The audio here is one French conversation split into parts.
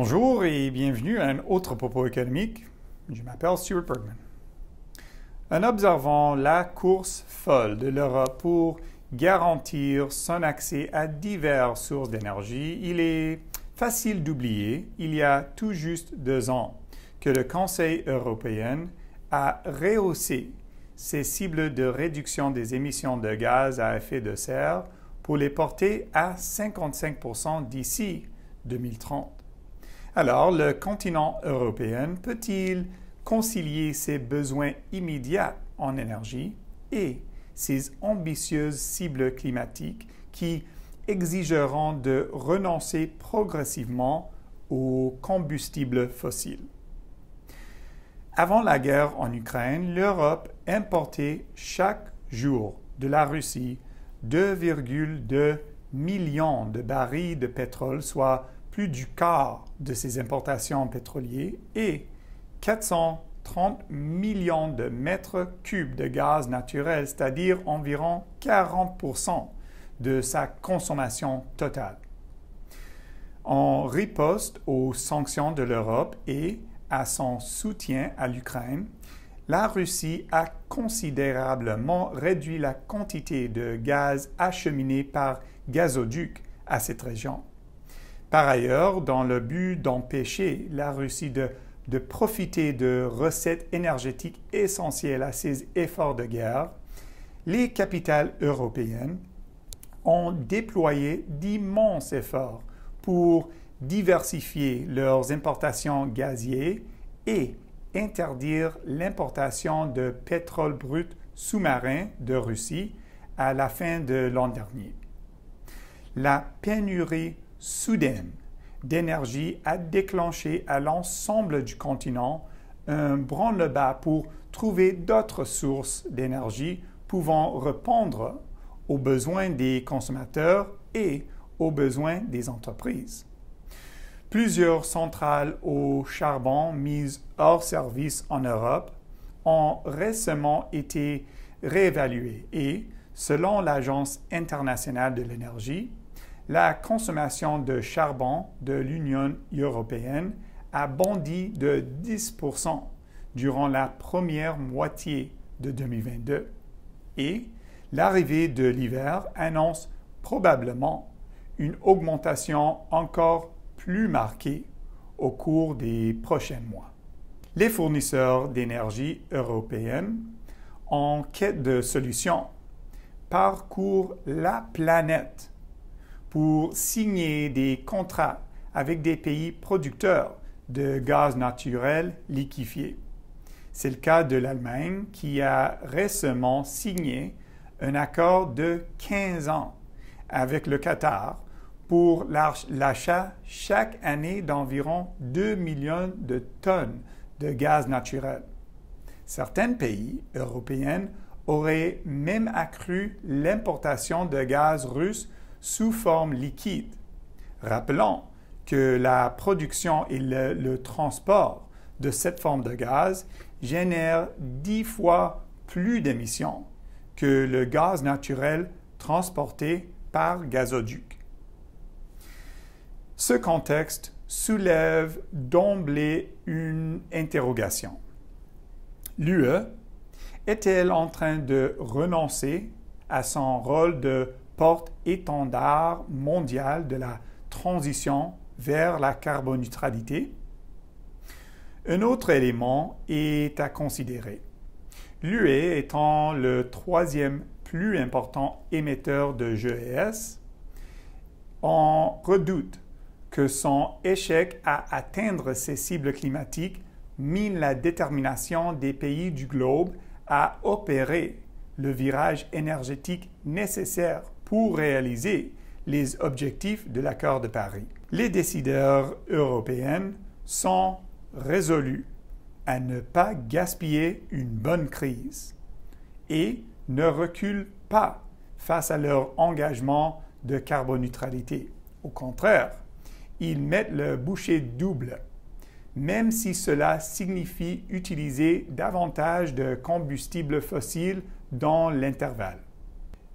Bonjour et bienvenue à un autre propos économique. Je m'appelle Stuart Bergman. En observant la course folle de l'Europe pour garantir son accès à diverses sources d'énergie, il est facile d'oublier, il y a tout juste 2 ans, que le Conseil européen a rehaussé ses cibles de réduction des émissions de gaz à effet de serre pour les porter à 55% d'ici 2030. Alors, le continent européen peut-il concilier ses besoins immédiats en énergie et ses ambitieuses cibles climatiques qui exigeront de renoncer progressivement aux combustibles fossiles? Avant la guerre en Ukraine, l'Europe importait chaque jour de la Russie 2,2 millions de barils de pétrole, soit plus du quart de ses importations pétrolières, et 430 millions de mètres cubes de gaz naturel, c'est-à-dire environ 40% de sa consommation totale. En riposte aux sanctions de l'Europe et à son soutien à l'Ukraine, la Russie a considérablement réduit la quantité de gaz acheminé par gazoduc à cette région. Par ailleurs, dans le but d'empêcher la Russie de profiter de recettes énergétiques essentielles à ses efforts de guerre, les capitales européennes ont déployé d'immenses efforts pour diversifier leurs importations gazières et interdire l'importation de pétrole brut sous-marin de Russie à la fin de l'an dernier. La pénurie soudaine d'énergie a déclenché à l'ensemble du continent un branle-bas pour trouver d'autres sources d'énergie pouvant répondre aux besoins des consommateurs et aux besoins des entreprises. Plusieurs centrales au charbon mises hors service en Europe ont récemment été réévaluées et, selon l'Agence internationale de l'énergie, la consommation de charbon de l'Union européenne a bondi de 10% durant la première moitié de 2022 et l'arrivée de l'hiver annonce probablement une augmentation encore plus marquée au cours des prochains mois. Les fournisseurs d'énergie européens, en quête de solutions, parcourent la planète pour signer des contrats avec des pays producteurs de gaz naturel liquéfié. C'est le cas de l'Allemagne qui a récemment signé un accord de 15 ans avec le Qatar pour l'achat chaque année d'environ 2 millions de tonnes de gaz naturel. Certains pays européens auraient même accru l'importation de gaz russe sous forme liquide. Rappelons que la production et le transport de cette forme de gaz génèrent 10 fois plus d'émissions que le gaz naturel transporté par gazoduc. Ce contexte soulève d'emblée une interrogation. L'UE est-elle en train de renoncer à son rôle de porte-étendard mondial de la transition vers la carboneutralité? Un autre élément est à considérer. L'UE étant le 3e plus important émetteur de GES, on redoute que son échec à atteindre ses cibles climatiques mine la détermination des pays du globe à opérer le virage énergétique nécessaire pour réaliser les objectifs de l'accord de Paris. Les décideurs européens sont résolus à ne pas gaspiller une bonne crise et ne reculent pas face à leur engagement de carboneutralité. Au contraire, ils mettent le bouchée double, même si cela signifie utiliser davantage de combustibles fossiles dans l'intervalle.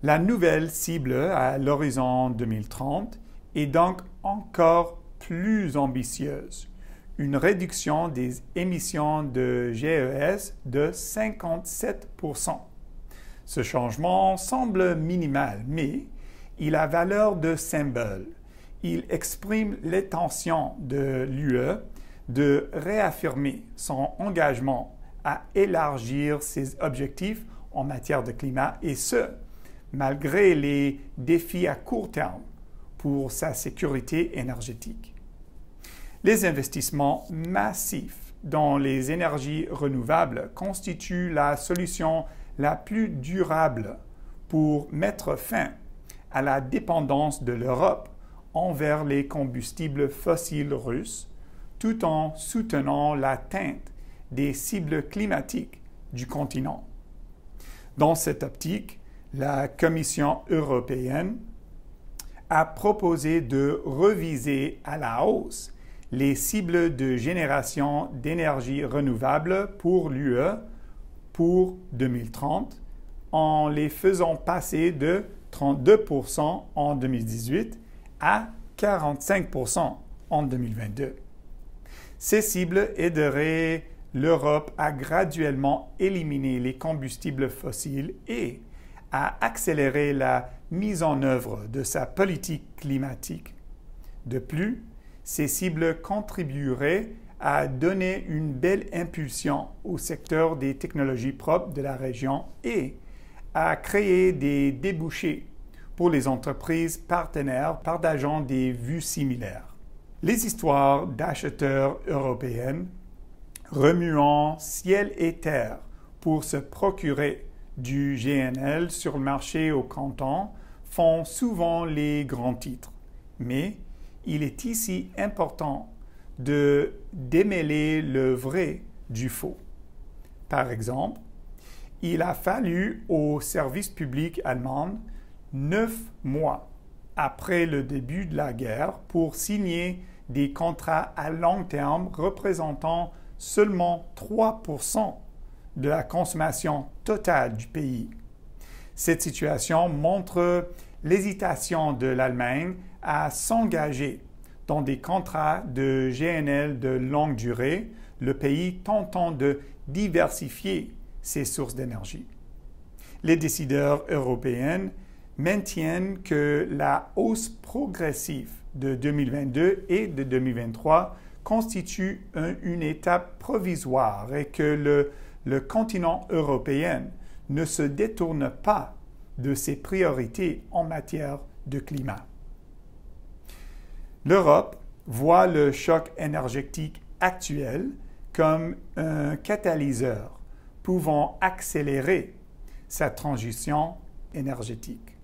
La nouvelle cible à l'horizon 2030 est donc encore plus ambitieuse, une réduction des émissions de GES de 57%. Ce changement semble minimal, mais il a valeur de symbole. Il exprime l'intention de l'UE de réaffirmer son engagement à élargir ses objectifs en matière de climat, et ce, malgré les défis à court terme pour sa sécurité énergétique. Les investissements massifs dans les énergies renouvelables constituent la solution la plus durable pour mettre fin à la dépendance de l'Europe envers les combustibles fossiles russes, tout en soutenant l'atteinte des cibles climatiques du continent. Dans cette optique, la Commission européenne a proposé de reviser à la hausse les cibles de génération d'énergie renouvelable pour l'UE pour 2030 en les faisant passer de 32% en 2018 à 45% en 2022. Ces cibles aideraient l'Europe à graduellement éliminer les combustibles fossiles et à accélérer la mise en œuvre de sa politique climatique. De plus, ces cibles contribueraient à donner une belle impulsion au secteur des technologies propres de la région et à créer des débouchés pour les entreprises partenaires partageant des vues similaires. Les histoires d'acheteurs européennes remuant ciel et terre pour se procurer du GNL sur le marché au comptant font souvent les grands titres. Mais il est ici important de démêler le vrai du faux. Par exemple, il a fallu au service public allemand 9 mois après le début de la guerre pour signer des contrats à long terme représentant seulement 3% de la consommation totale du pays. Cette situation montre l'hésitation de l'Allemagne à s'engager dans des contrats de GNL de longue durée, le pays tentant de diversifier ses sources d'énergie. Les décideurs européens maintiennent que la hausse progressive de 2022 et de 2023 constitue une étape provisoire et que le continent européen ne se détourne pas de ses priorités en matière de climat. L'Europe voit le choc énergétique actuel comme un catalyseur pouvant accélérer sa transition énergétique.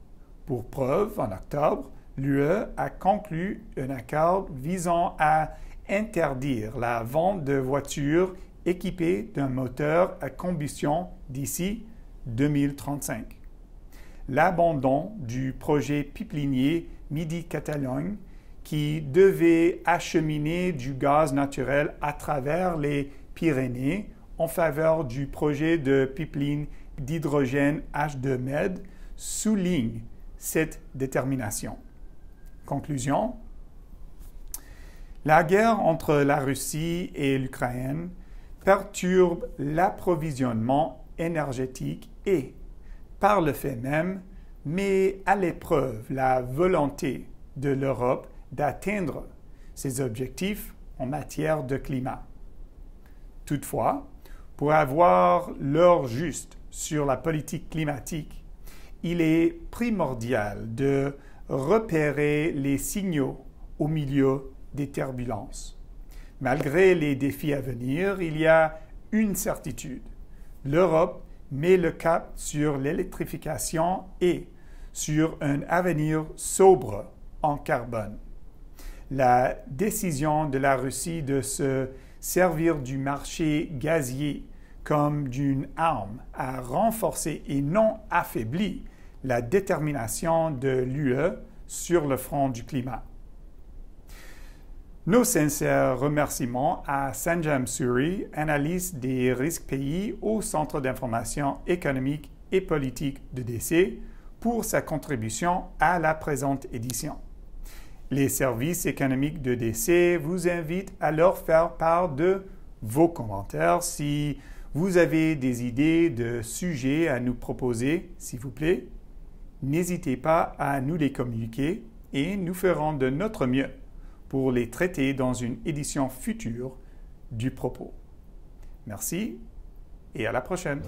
Pour preuve, en octobre, l'UE a conclu un accord visant à interdire la vente de voitures équipées d'un moteur à combustion d'ici 2035. L'abandon du projet pipelinier Midi-Catalogne qui devait acheminer du gaz naturel à travers les Pyrénées en faveur du projet de pipeline d'hydrogène H2Med souligne cette détermination. Conclusion. La guerre entre la Russie et l'Ukraine perturbe l'approvisionnement énergétique et, par le fait même, met à l'épreuve la volonté de l'Europe d'atteindre ses objectifs en matière de climat. Toutefois, pour avoir l'heure juste sur la politique climatique, il est primordial de repérer les signaux au milieu des turbulences. Malgré les défis à venir, il y a une certitude. L'Europe met le cap sur l'électrification et sur un avenir sobre en carbone. La décision de la Russie de se servir du marché gazier comme d'une arme a renforcé et non affaibli la détermination de l'UE sur le front du climat. Nos sincères remerciements à Sanjam Suri, analyste des risques pays au Centre d'information économique et politique de DC, pour sa contribution à la présente édition. Les services économiques de DC vous invitent à leur faire part de vos commentaires. Si vous avez des idées de sujets à nous proposer, s'il vous plaît, n'hésitez pas à nous les communiquer et nous ferons de notre mieux pour les traiter dans une édition future du propos. Merci et à la prochaine.